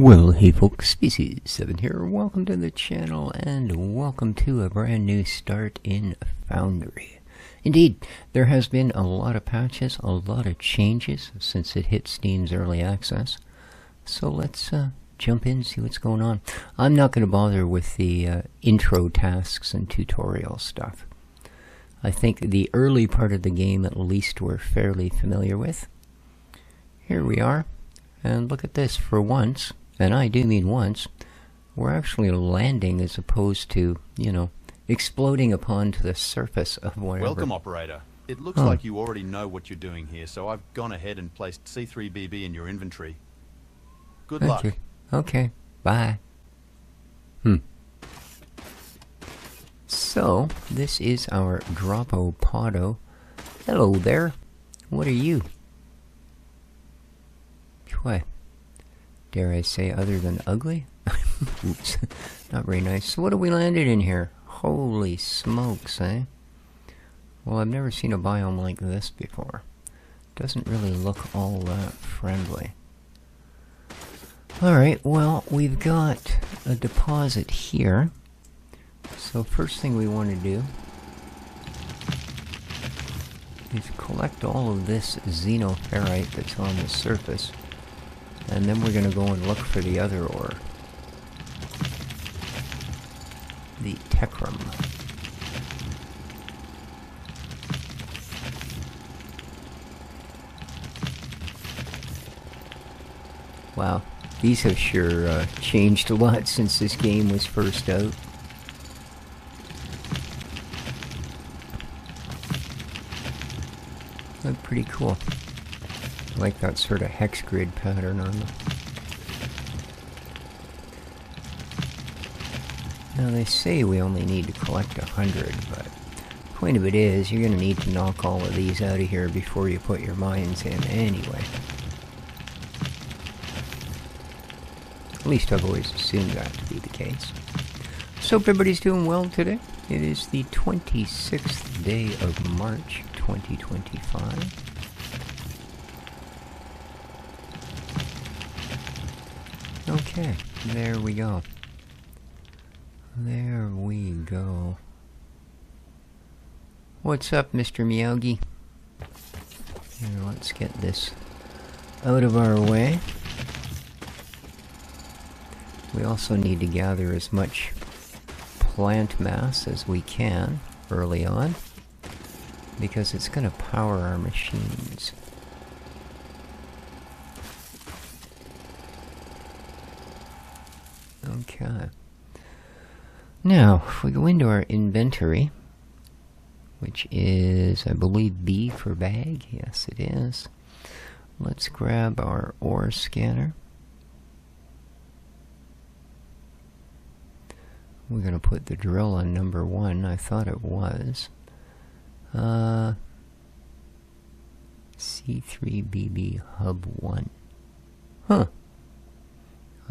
Well, hey folks, Species7 here. Welcome to the channel and welcome to a brand new start in Foundry. Indeed, there has been a lot of patches, a lot of changes since it hit Steam's early access. So let's jump in and see what's going on. I'm not going to bother with the intro tasks and tutorial stuff. I think the early part of the game at least we're fairly familiar with. Here we are. And look at this, for once, and I do mean once, we're actually landing as opposed to, you know, exploding upon to the surface of whatever. Welcome, operator. It looks like you already know what you're doing here, so I've gone ahead and placed C3BB in your inventory. Good luck. You. Okay, bye. So, this is our Dropopodo. Hello there. What are you? What? Dare I say other than ugly? Oops, not very nice. So what have we landed in here? Holy smokes, eh? Well, I've never seen a biome like this before. Doesn't really look all that friendly. Alright, well, we've got a deposit here. So first thing we want to do is collect all of this xenoferrite that's on the surface. And then we're going to go and look for the other ore. The techrum. Wow, these have sure changed a lot since this game was first out. Look pretty cool. I like that sort of hex grid pattern on them. Now they say we only need to collect 100, but the point of it is you're going to need to knock all of these out of here before you put your mines in anyway. At least I've always assumed that to be the case. So hope everybody's doing well today. It is the 26th day of March 2025. Okay, there we go. There we go. What's up, Mr. Miyagi? Here, let's get this out of our way. We also need to gather as much plant mass as we can early on, because it's going to power our machines. Okay. Now, if we go into our inventory, which is, I believe, B for bag. Yes, it is. Let's grab our ore scanner. We're going to put the drill on number 1. I thought it was. C3BB Hub 1. Huh.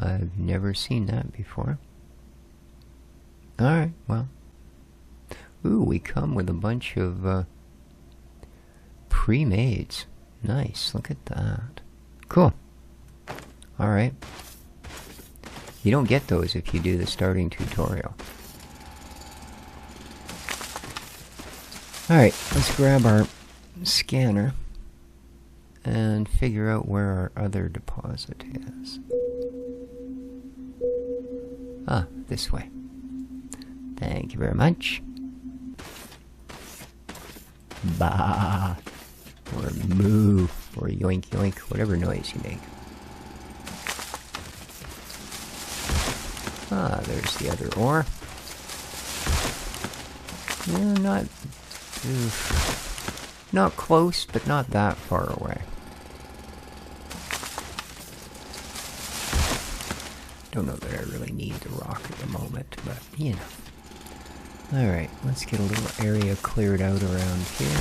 I've never seen that before. Alright, well. Ooh, we come with a bunch of pre-mades. Nice, look at that. Cool. Alright. You don't get those if you do the starting tutorial. Alright, let's grab our scanner and figure out where our other deposit is. Ah, this way. Thank you very much. Bah, or moo, or yoink yoink, whatever noise you make. Ah, there's the other ore. Yeah, not close, but not that far away. Don't know that I really need the rock at the moment, but you know. Alright, let's get a little area cleared out around here.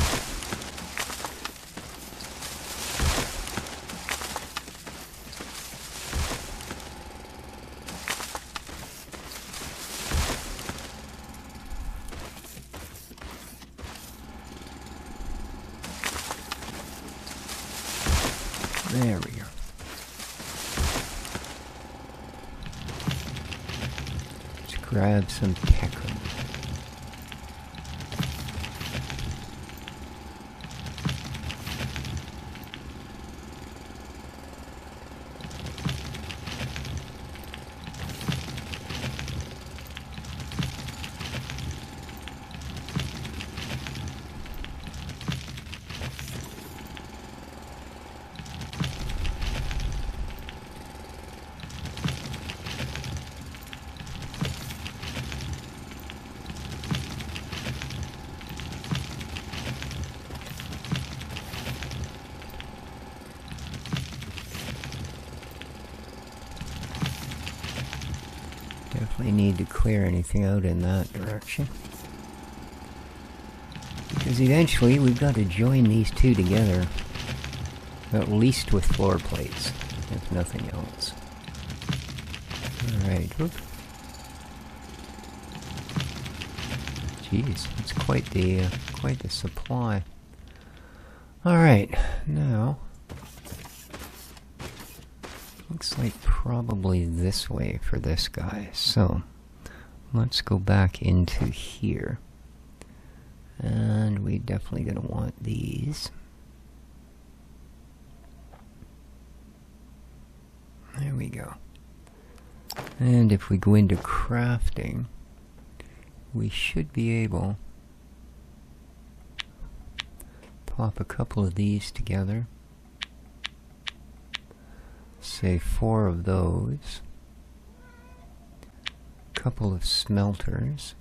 There we go. grab some peckham. Definitely need to clear anything out in that direction. Because eventually we've got to join these two together. At least with floor plates, if nothing else. Alright, whoop. Jeez, it's quite the supply. Alright, now looks like probably this way for this guy. So let's go back into here. And we definitely gonna want these. There we go. And if we go into crafting, we should be able to pop a couple of these together. Say 4 of those. A couple of smelters.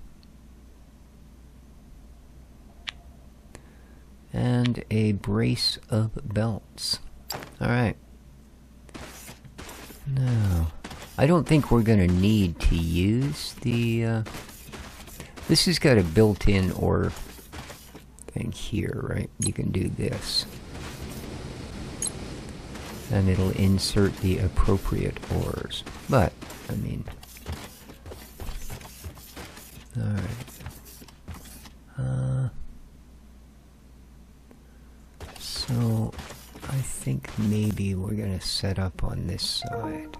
And a brace of belts. Alright. Now, I don't think we're going to need to use the... this has got a built-in ore thing here, right? You can do this. And it'll insert the appropriate ores. But, I mean... Alright. So, I think maybe we're going to set up on this side.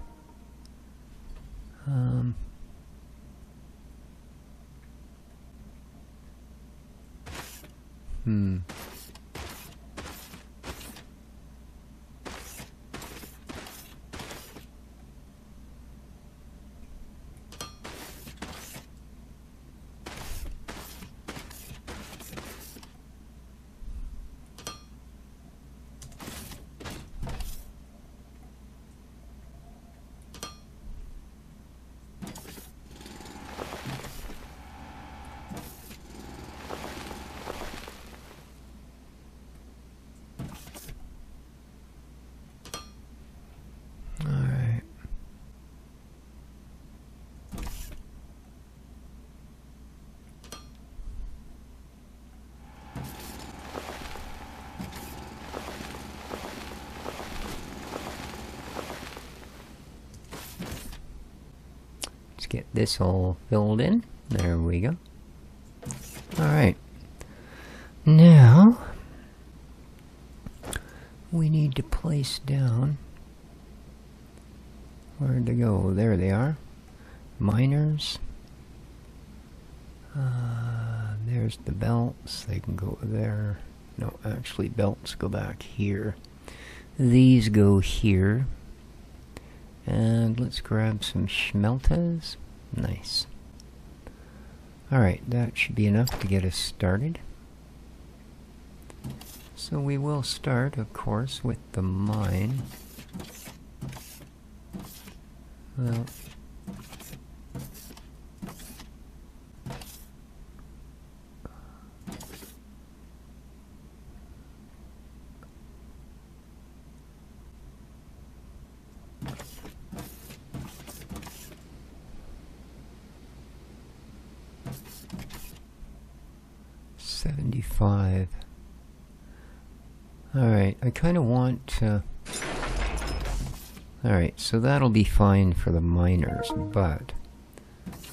Get this all filled in. There we go. Alright. Now, we need to place down... Where'd they go? There they are. Miners. There's the belts. They can go there. No, actually, belts go back here. These go here. And let's grab some schmeltas. Nice. Alright, that should be enough to get us started. So we will start, of course, with the mine. Well... $75. Alright, I kind of want to... Alright, so that'll be fine for the miners, but...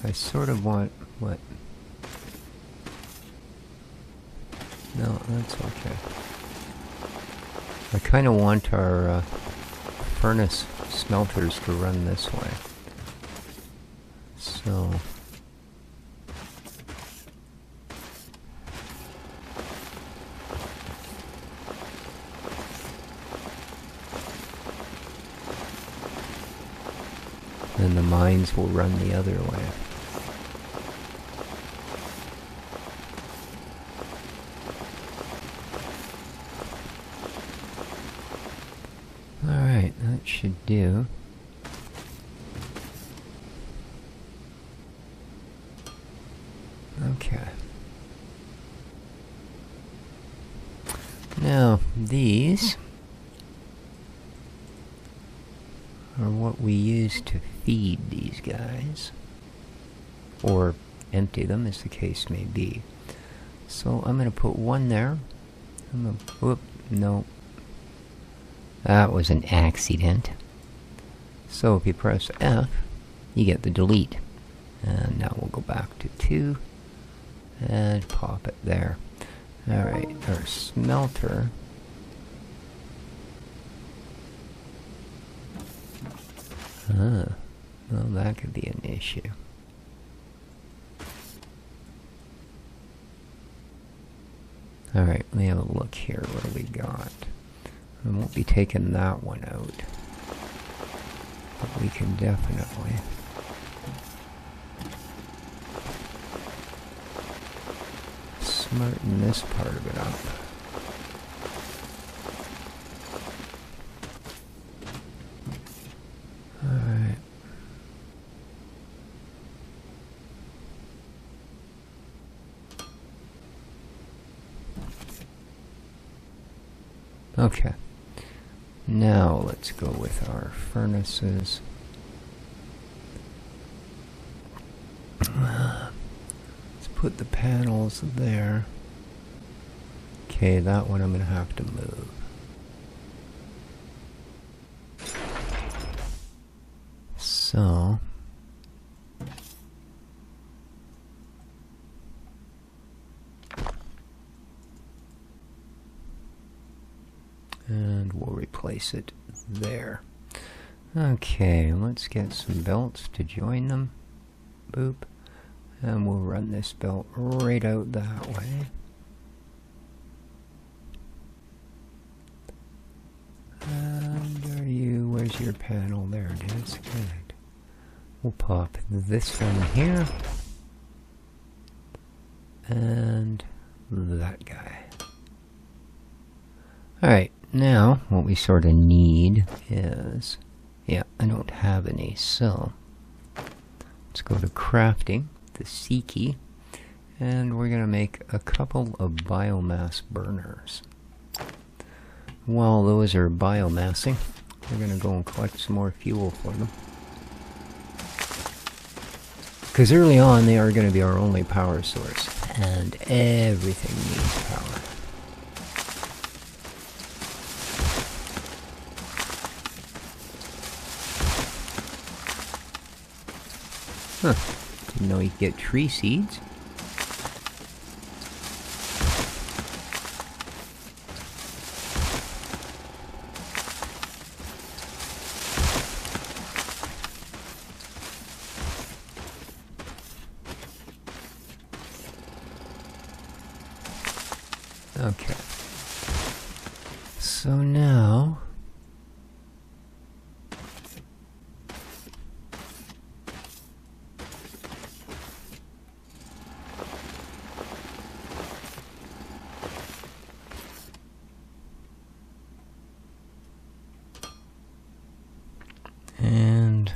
I sort of want... What? No, that's okay. I kind of want our furnace smelters to run this way. So... and the mines will run the other way. Alright, that should do. Okay. Now, these are what we use to feed these guys, or empty them, as the case may be. So I'm going to put one there. I'm going to, whoop, no. That was an accident. So if you press F, you get the delete. And now we'll go back to 2 and pop it there. Alright, our smelter. Well, that could be an issue. Alright, let me have a look here. What do we got? I won't be taking that one out, but we can definitely smarten this part of it up. Alright. Okay. Now let's go with our furnaces. Let's put the panels there. Okay, that one I'm going to have to move. So and we'll replace it there. Okay, let's get some belts to join them. Boop. And we'll run this belt right out that way. And are you, where's your panel? There it is. Good. We'll pop this one here. And that guy. Alright, now what we sort of need is, yeah, I don't have any, so let's go to crafting, the C key, and we're going to make a couple of biomass burners. While those are biomassing, we're going to go and collect some more fuel for them. Because early on they are going to be our only power source, and everything needs power. Huh. Didn't know you could get tree seeds. Okay. So now and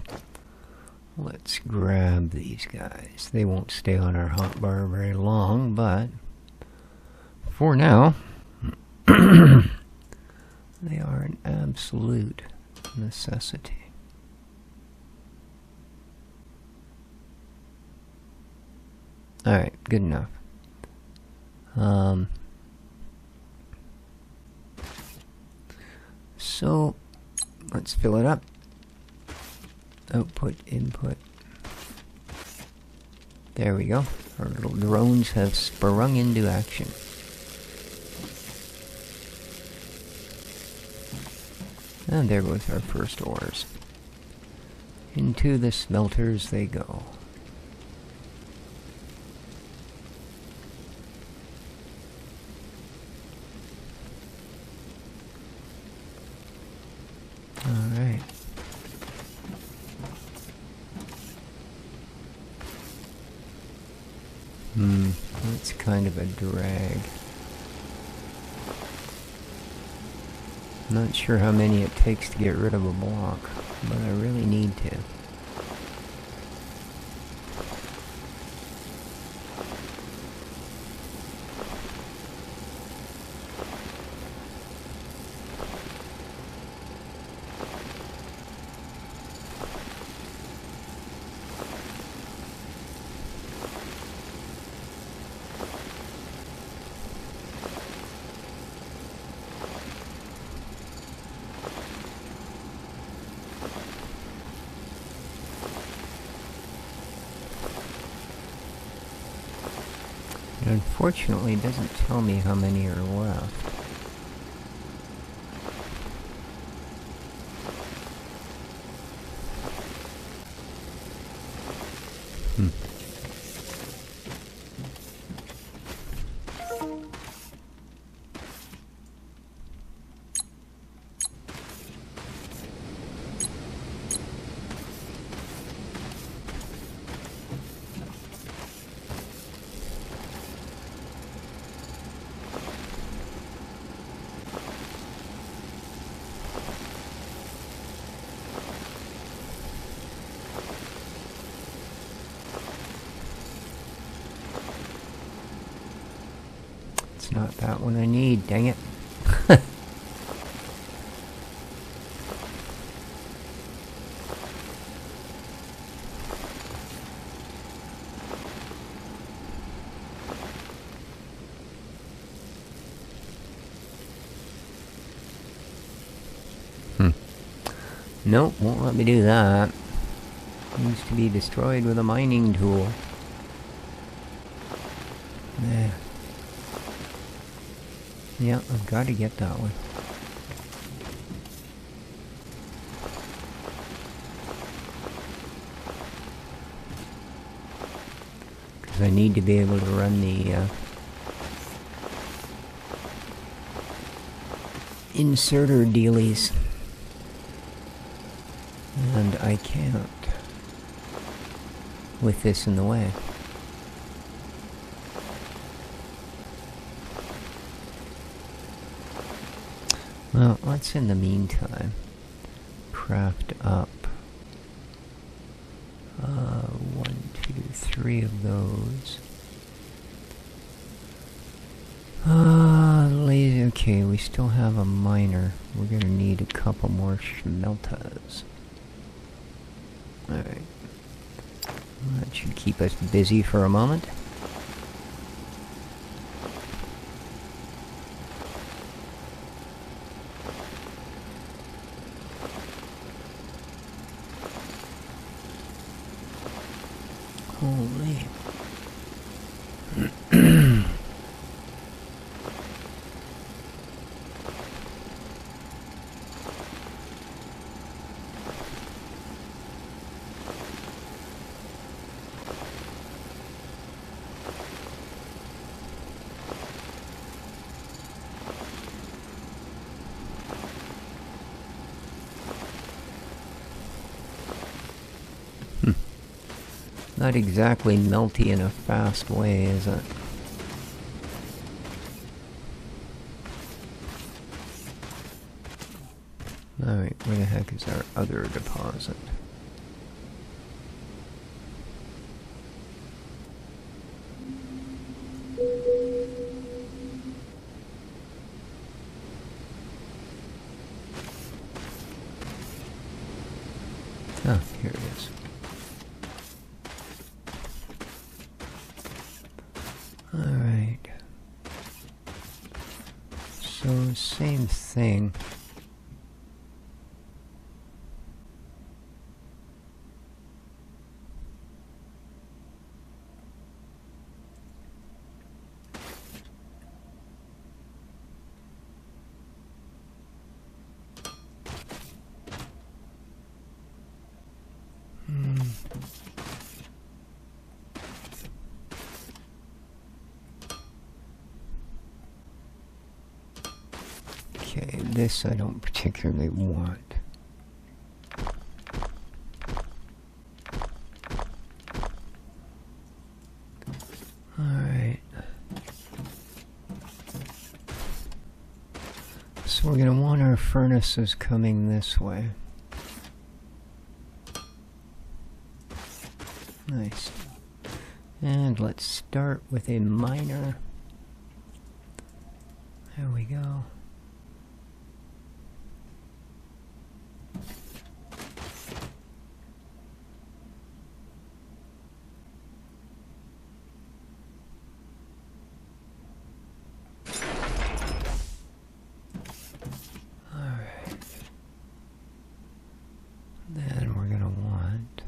let's grab these guys. They won't stay on our hotbar very long, but for now, they are an absolute necessity. Alright, good enough. So, let's fill it up. Output, input. There we go. Our little drones have sprung into action. And there goes our first ores. Into the smelters they go. Alright. kind of a drag. Not sure how many it takes to get rid of a block, but I really need to. Unfortunately, it doesn't tell me how many are left. It's not that one I need, dang it. Nope, won't let me do that. Needs to be destroyed with a mining tool. There. Yeah, I've got to get that one. Because I need to be able to run the inserter dealies. And I can't with this in the way. Well, let's in the meantime craft up 1, 2, 3 of those. Okay, we still have a miner. We're gonna need a couple more smelters. Alright. That should keep us busy for a moment. Holy. Not exactly melty in a fast way, is it? Alright, where the heck is our other deposit? Ah, here it is. Alright. So, same thing. Okay, this I don't particularly want. Alright. So we're going to want our furnaces coming this way. Nice. And let's start with a miner. There we go. Then we're going to want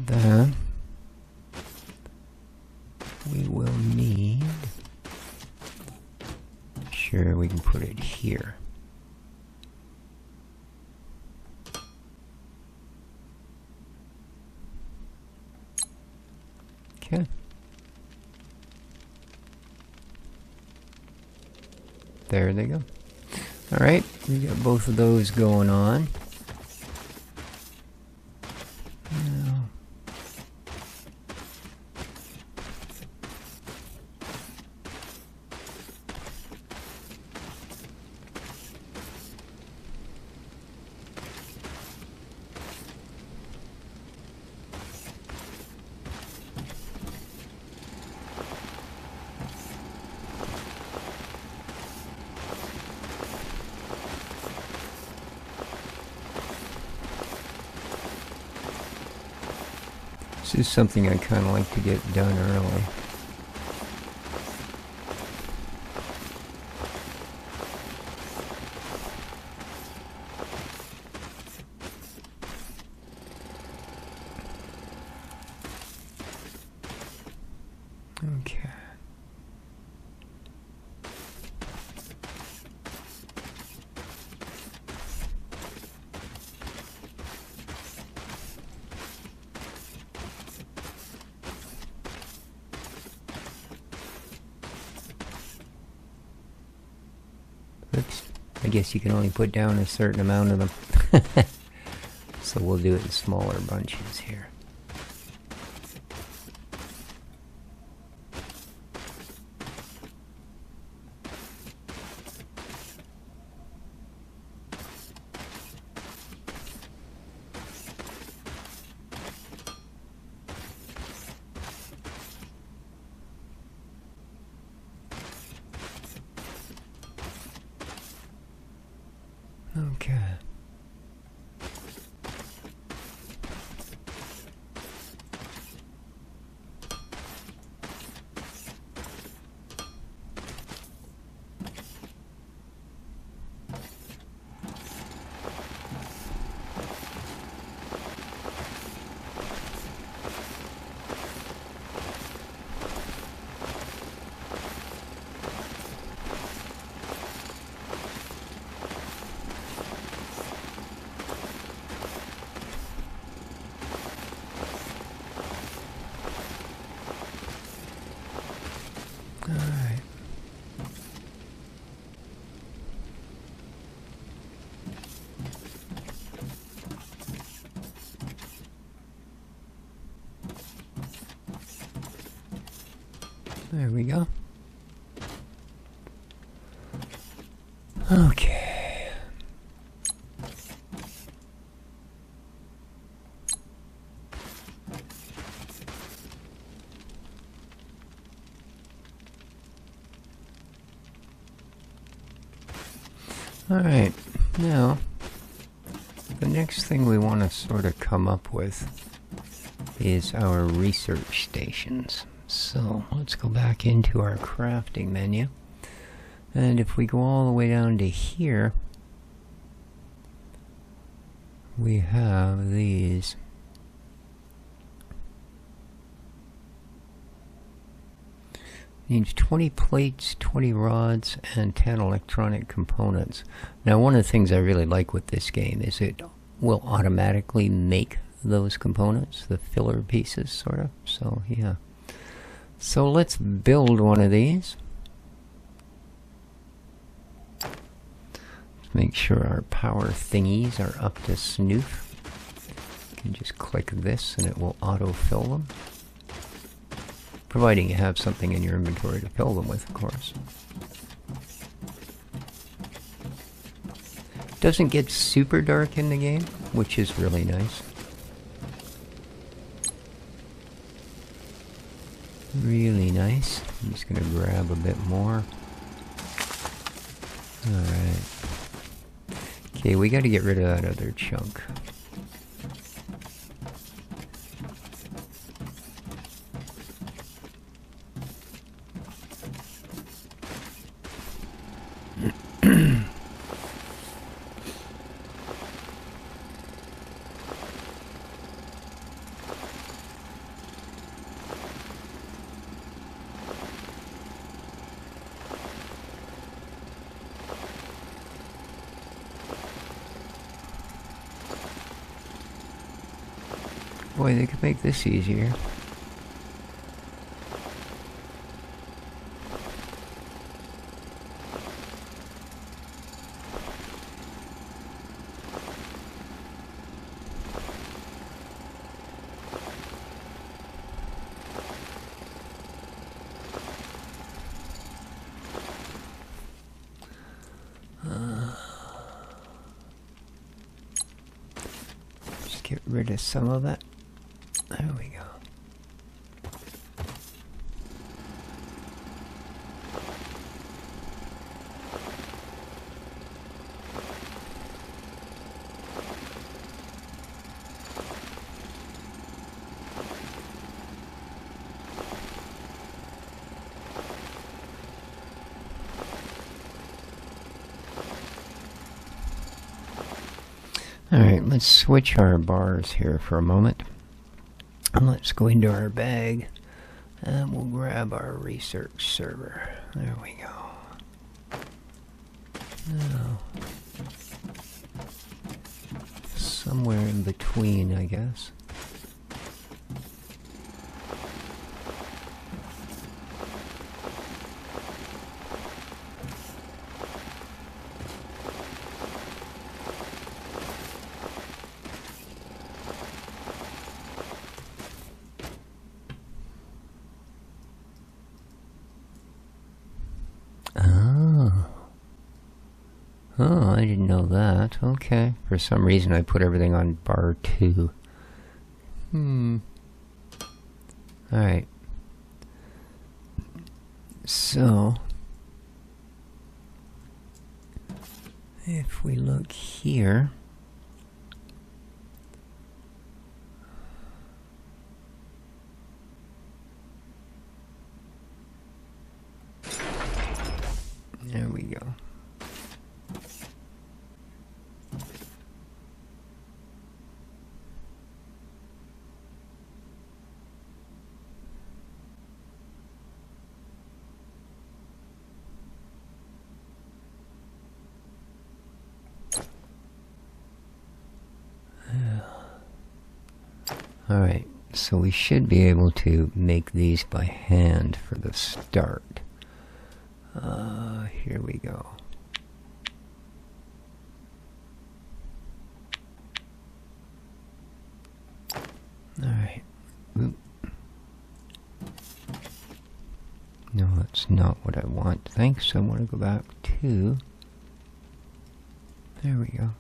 then we will need, sure, we can put it here. Okay. There they go. Alright, we got both of those going on. Now, this is something I kind of like to get done early. Okay. Oops. I guess you can only put down a certain amount of them. So we'll do it in smaller bunches here. Okay. Alright. There we go. Okay. Alright, now, the next thing we want to sort of come up with is our research stations. So, let's go back into our crafting menu. And if we go all the way down to here, we have these. Needs 20 plates, 20 rods, and 10 electronic components. Now, one of the things I really like with this game is it will automatically make those components, the filler pieces, sort of. So, yeah. So let's build one of these. Let's make sure our power thingies are up to snuff. You can just click this and it will auto-fill them. Providing you have something in your inventory to fill them with, of course. Doesn't get super dark in the game, which is really nice. Really nice. I'm just going to grab a bit more. Alright. Okay, we got to get rid of that other chunk. Boy, they could make this easier. Just get rid of some of it. There we go. Alright, let's switch our bars here for a moment. And let's go into our bag and we'll grab our research server. There we go. Now, somewhere in between, I guess. Oh, I didn't know that. Okay. For some reason I put everything on bar 2. Alright. So, if we look here, there we go. Alright, so we should be able to make these by hand for the start. Here we go. Alright. No, that's not what I want. Thanks. I want to go back to... There we go.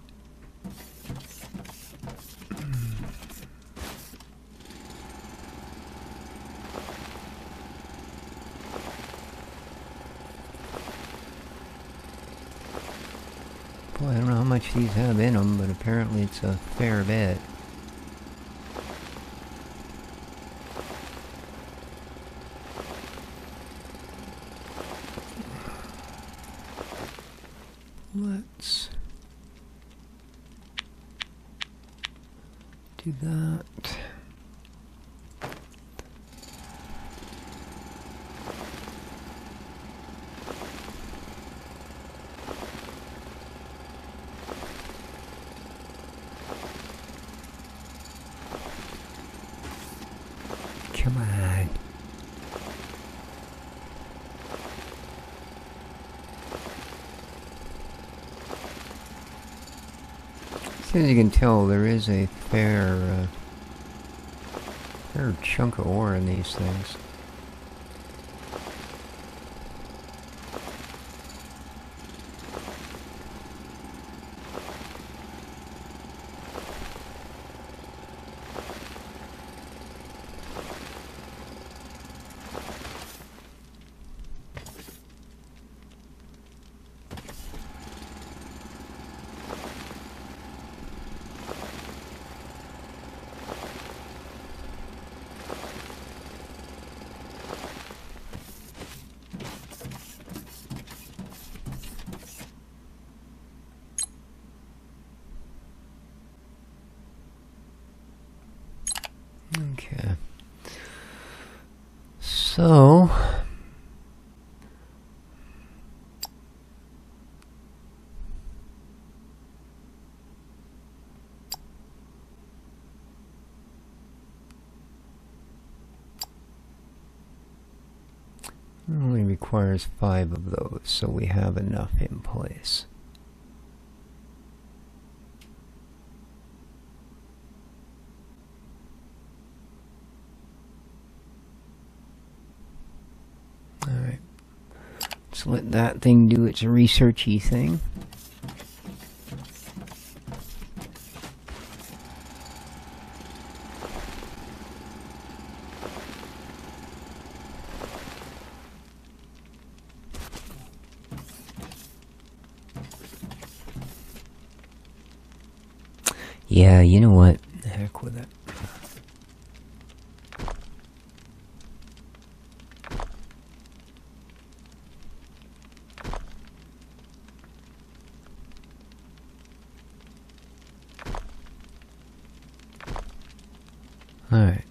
Boy, I don't know how much these have in them, but apparently it's a fair bit. let's do that. Come on. As you can tell, there is a fair chunk of ore in these things. Okay. So it only requires 5 of those, so we have enough in place. Alright. Let's let that thing do its researchy thing. Yeah, you know what? The heck with it. Alright.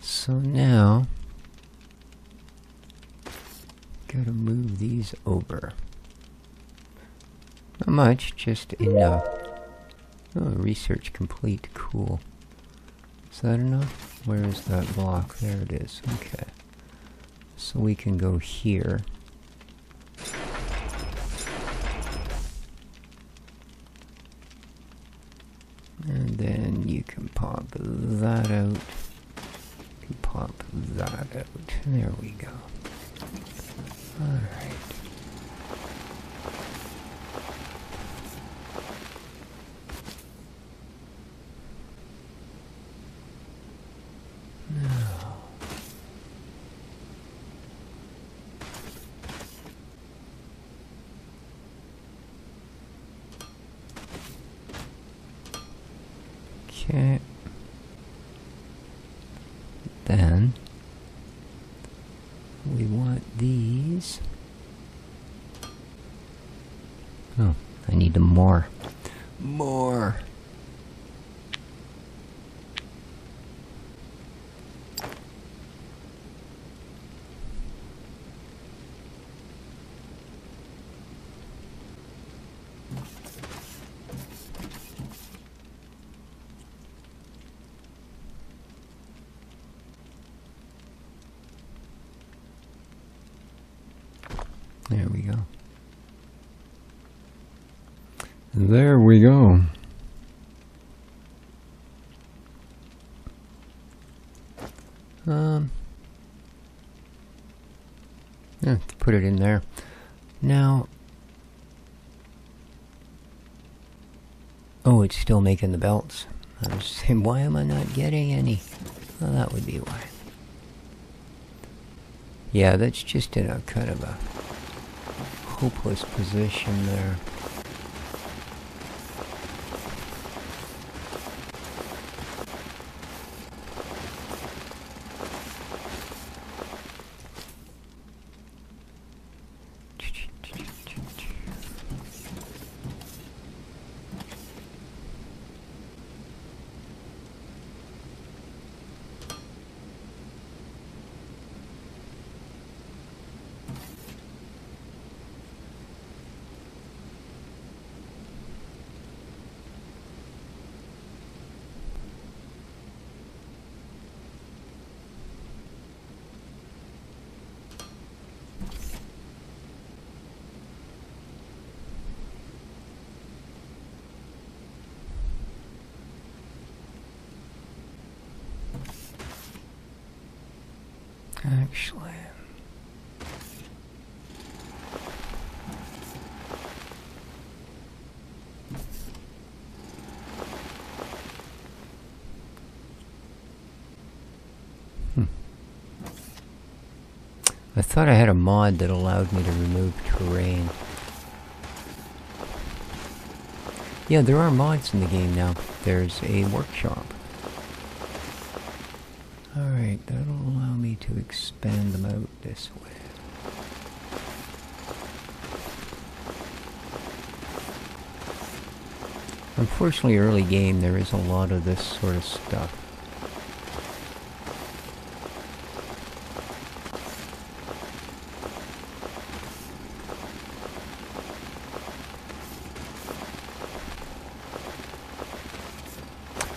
So now, gotta move these over. Not much, just enough. Oh, research complete, cool. Is that enough? Where is that block? There it is, okay. So we can go here. And then you can pop that out. You can pop that out. There we go. Alright. Now. Okay. Then we want these. Oh, I need them more. More. There we go. There we go. Yeah, put it in there. Now, oh, it's still making the belts. I was saying, why am I not getting any? Well, that would be why. Yeah, that's just in a kind of a hopeless position there. Actually... I thought I had a mod that allowed me to remove terrain. Yeah, there are mods in the game now. There's a workshop. Alright, that'll allow me to expand them out this way. Unfortunately, early game, there is a lot of this sort of stuff.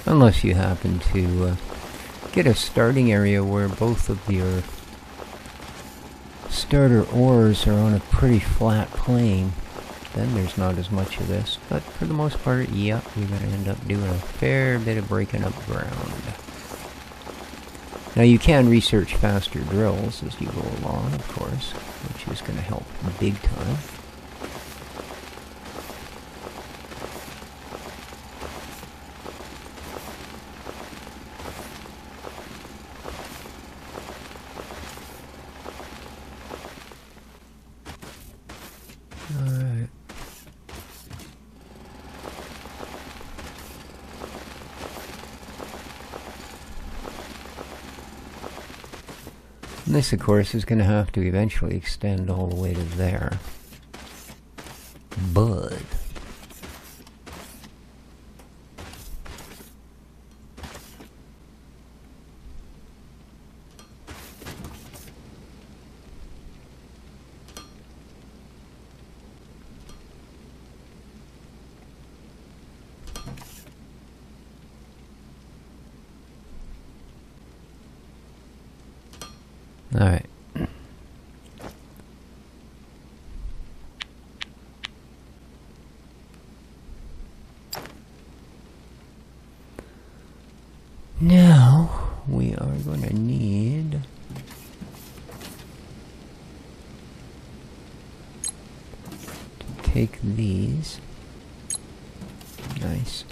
Unless you happen to get a starting area where both of your starter ores are on a pretty flat plane, then there's not as much of this. But for the most part, yep, you're going to end up doing a fair bit of breaking up ground. Now you can research faster drills as you go along, of course, which is going to help big time. This, of course, is going to have to eventually extend all the way to there. But... Alright. Now, we are going to need... to take these. Nice.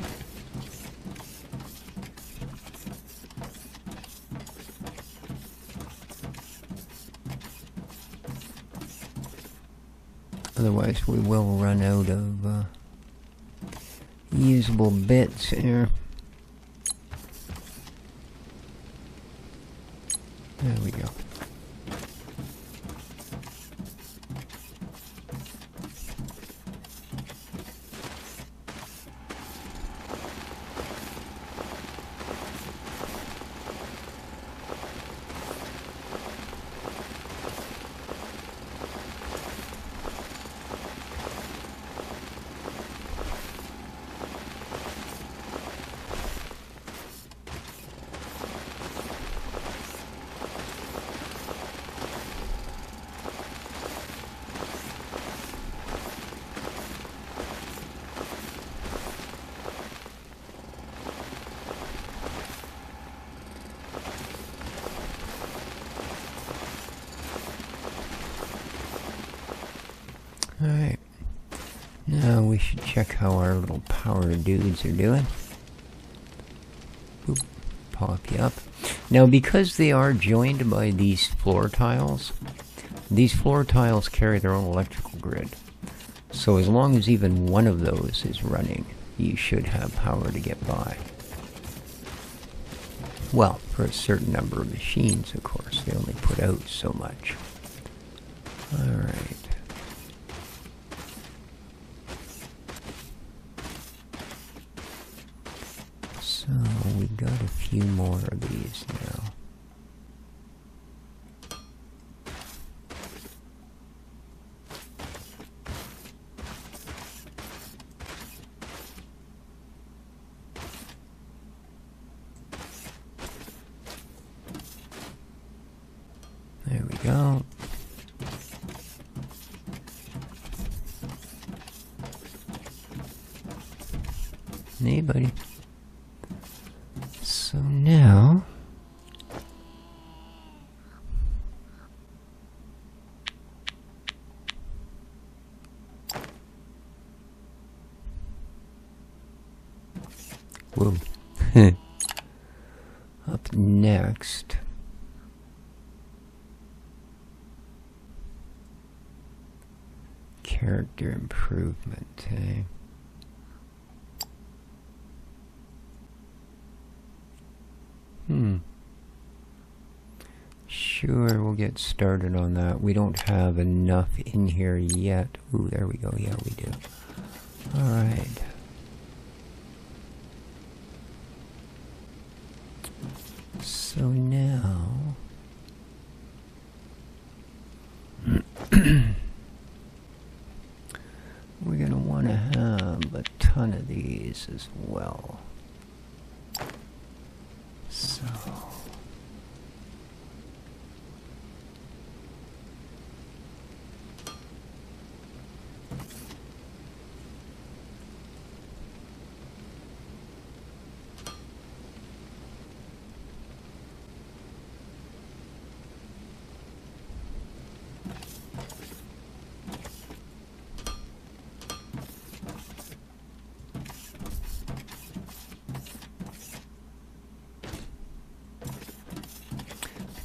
Otherwise, we will run out of usable bits here. There we go. Alright, now we should check how our little power dudes are doing. Boop, pop you up. Now because they are joined by these floor tiles carry their own electrical grid. So as long as even one of those is running, you should have power to get by. Well, for a certain number of machines, of course. They only put out so much. Alright. So, we've got a few more of these now. There we go. Hey, buddy. So now, Up next, character improvement, eh? Sure, we'll get started on that. We don't have enough in here yet. Ooh, there we go. Yeah, we do. Alright. So now... we're going to want to have a ton of these as well. So...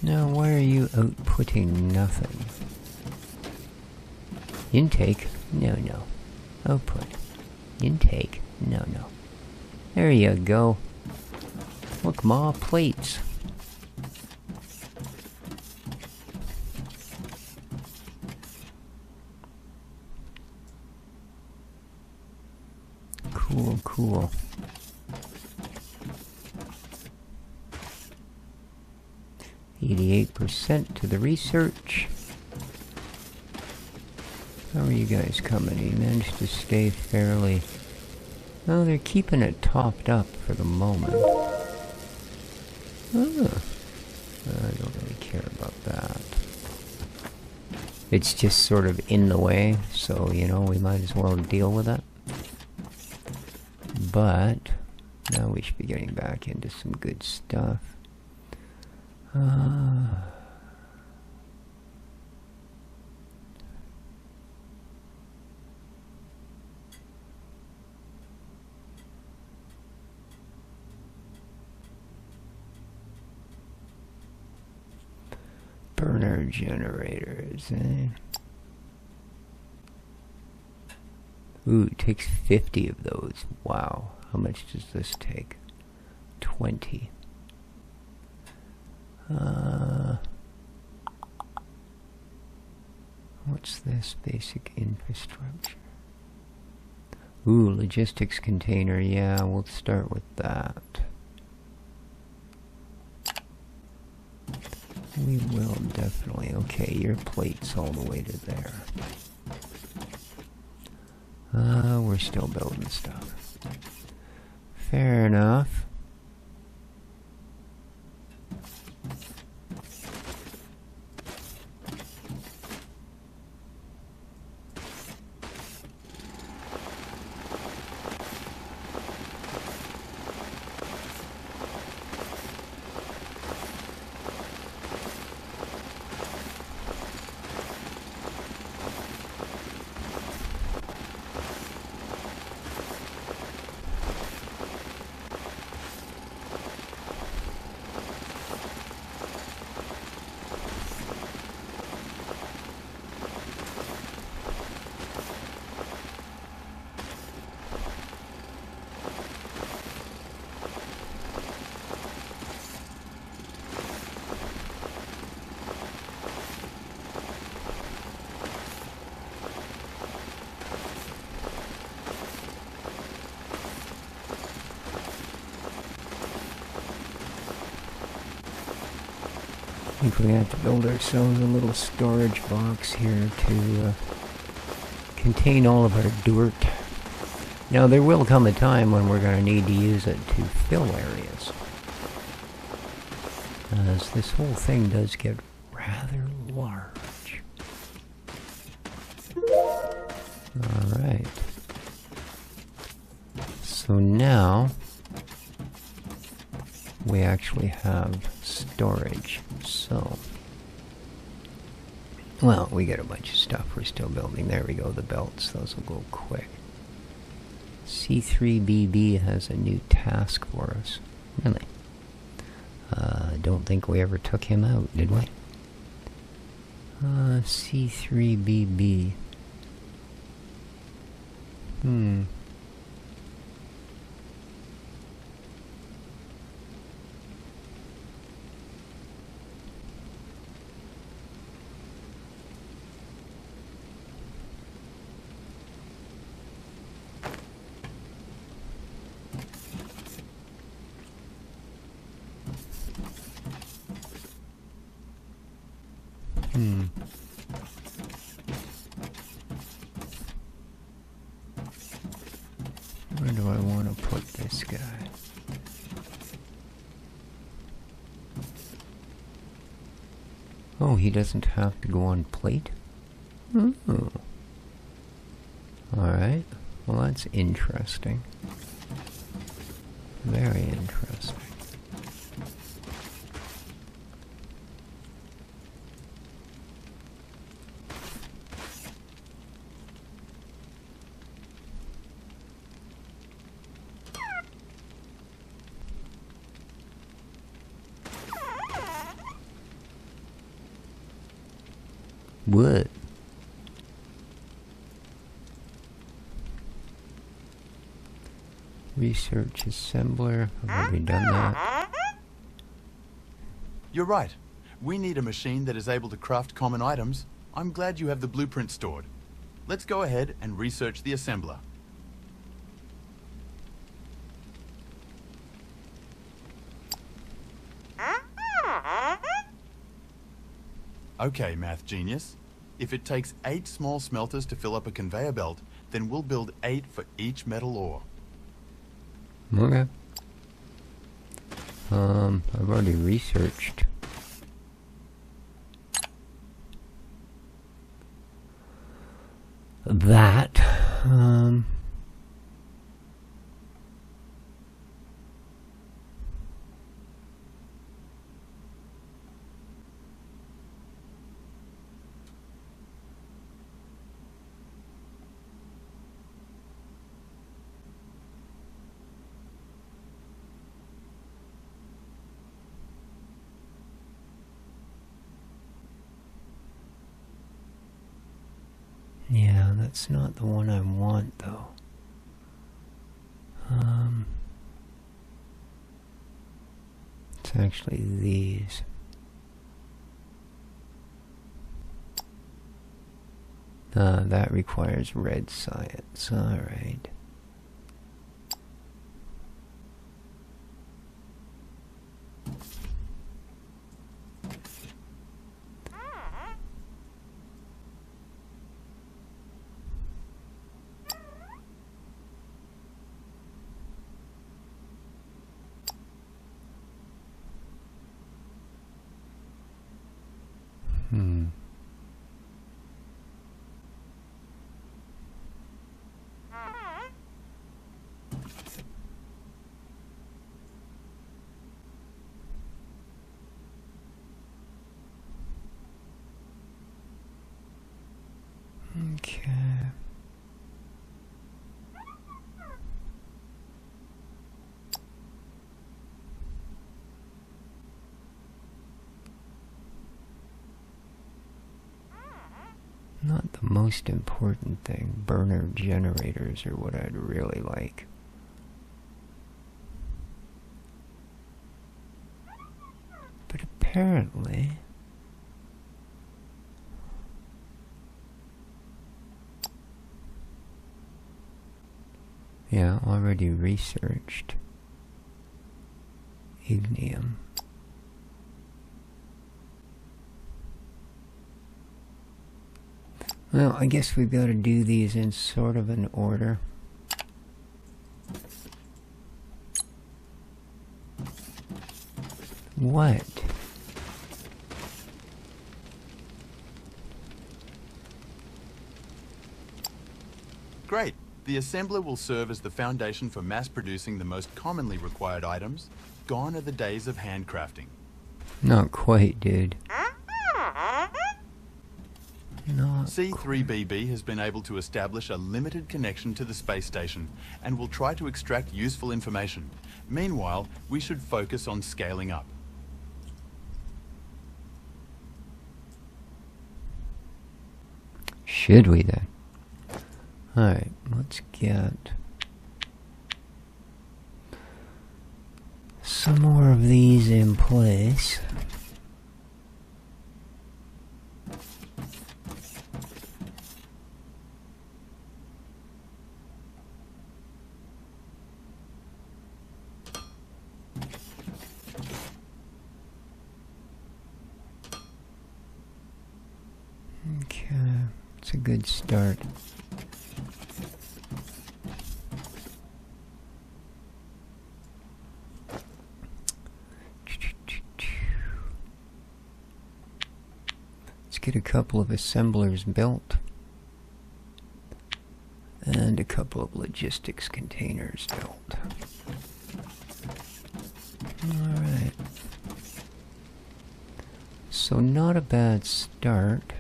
Now, why are you outputting nothing? Intake? No, no. Output. Intake? No, no. There you go. Look, more plates. Cool, cool. 88% to the research. How are you guys coming? You managed to stay fairly... Oh, they're keeping it topped up for the moment. Oh. I don't really care about that. It's just sort of in the way, so, you know, we might as well deal with it. But, now we should be getting back into some good stuff. Burner generators, eh? Ooh, it takes 50 of those. Wow. How much does this take? 20. What's this? Basic infrastructure. Ooh, logistics container. Yeah, we'll start with that. We will definitely. Okay, your plate's all the way to there. We're still building stuff. Fair enough. I think we have to build ourselves a little storage box here to contain all of our dirt. Now there will come a time when we're going to need to use it to fill areas, as this whole thing does get rather large. Alright. So now we actually have storage. So, well, we get a bunch of stuff we're still building. There we go, the belts. Those will go quick. C3BB has a new task for us. Really? Don't think we ever took him out, did we? C3BB. Where do I want to put this guy? Oh, he doesn't have to go on plate? Oh. Alright. Well, that's interesting. Very interesting. What? Research assembler. I've already done that. You're right. We need a machine that is able to craft common items. I'm glad you have the blueprint stored. Let's go ahead and research the assembler. Okay, math genius. If it takes 8 small smelters to fill up a conveyor belt, then we'll build 8 for each metal ore. Okay. I've already researched. That. Yeah, that's not the one I want, though. It's actually these. That requires red science. Alright. Okay. Not the most important thing. Burner generators are what I'd really like. But apparently... Yeah, already researched. Ignium. Well, I guess we've got to do these in sort of an order. What? Great. The assembler will serve as the foundation for mass producing the most commonly required items. Gone are the days of handcrafting. Not quite, dude. Not C3BB has been able to establish a limited connection to the space station and will try to extract useful information. Meanwhile, we should focus on scaling up. Should we then? Alright, let's get some more of these in place. Okay, it's a good start. Let's get a couple of assemblers built and a couple of logistics containers built. Alright. So not a bad start.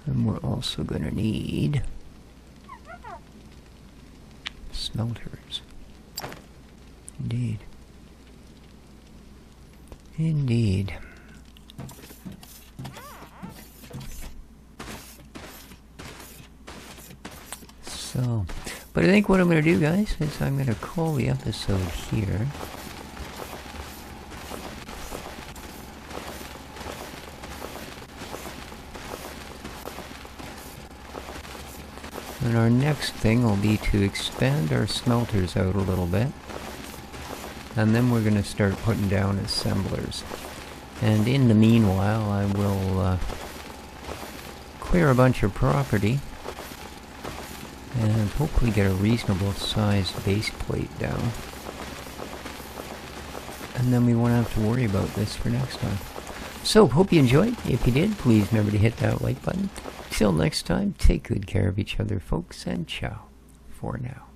And we're also going to need smelters. Indeed. Indeed. So, but I think what I'm going to do, guys, is I'm going to call the episode here. And our next thing will be to expand our smelters out a little bit. And then we're going to start putting down assemblers. And in the meanwhile, I will clear a bunch of property and hopefully get a reasonable sized base plate down. And then we won't have to worry about this for next time. So, hope you enjoyed. If you did, please remember to hit that like button. Till next time, take good care of each other, folks, and ciao for now.